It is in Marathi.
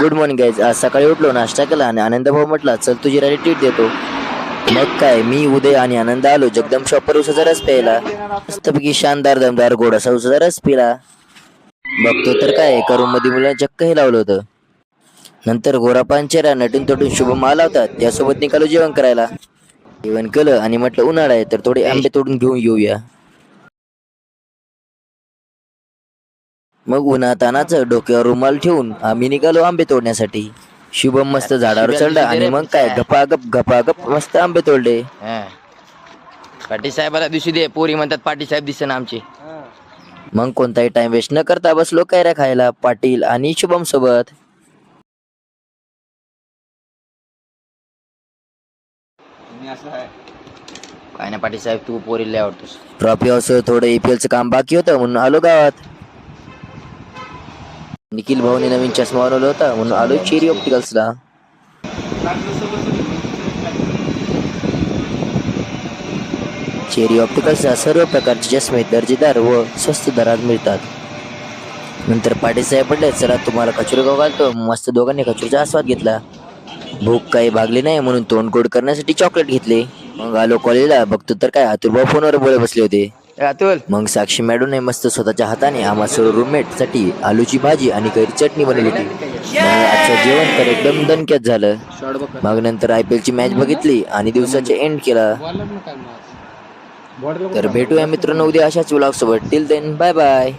Good morning guys. आज सकाळी उठलो, नाश्ता केला आणि आनंद भाऊ म्हटला चल तुझी राणी ट्रीट देतो. मग काय, मी उदय आणि आनंद आलो जगदम शॉपर उसाचा रस प्यायला. मस्तपैकी शानदार दमदार गोड असा उसाचा रस पिला. बघतो तर काय, एका रूम मध्ये मुलांना चक्कही लावलं होतं. नंतर गोरापान चेहरा नटून तटून शुभम आला होता. त्यासोबत निघालो जेवण करायला. जेवण केलं आणि म्हटलं उन्हाळा आहे तर थोडे आंबे तोडून घेऊन येऊया. मग उन्हातानाचं डोक्यावर रुमाल ठेवून आम्ही निघालो आंबे तोडण्यासाठी. शुभम मस्त झाडावर चढला आणि मग काय गपागप मस्त आंबे तोडले. पाटील साहेबाला दिसू दे, पोरी म्हणतात पाटील साहेब दिसे ना आमचे. मग कोणताही टाइम वेस्ट न करता बसलो कैऱ्या खायला पाटील आणि शुभम सोबत. काय ना पाटील साहेब, तू पोरीला आवडतोस. ट्रॉफी हाऊस थोडं EPLचं काम बाकी होतं म्हणून आलो गावात. निखिल भाऊने नवीन चष्मा बनवला होता म्हणून आलो चेरी ऑप्टिकल्सला. चेरी ऑप्टिकल्सला सर्व प्रकारचे चष्मे दर्जेदार व स्वस्त दरात मिळतात. नंतर पाटील साहेब पडले, चला तुम्हाला कचोरी घालतो. मस्त दोघांनी कचोरीचा आस्वाद घेतला. भूक काही भागली नाही म्हणून तोंड गोड करण्यासाठी चॉकलेट घेतले. मग आलो कॉलेजला. बघतो तर काय, अतुल भाऊ फोनवर बोलत बसले होते. अतुल, मग साक्षी मॅडमने मस्त स्वतःच्या हाताने आम्हा सर्व रूममेट साठी आलूची भाजी आणि कैरी चटणी बनवली होती. मग आजचं जेवण तर एकदम दणक्यात झालं. मग नंतर IPL ची मॅच बघितली आणि दिवसाचे एंड केला. तर भेटूया मित्रांनो उद्या अशाच व्लॉग सोबत. Till then bye bye.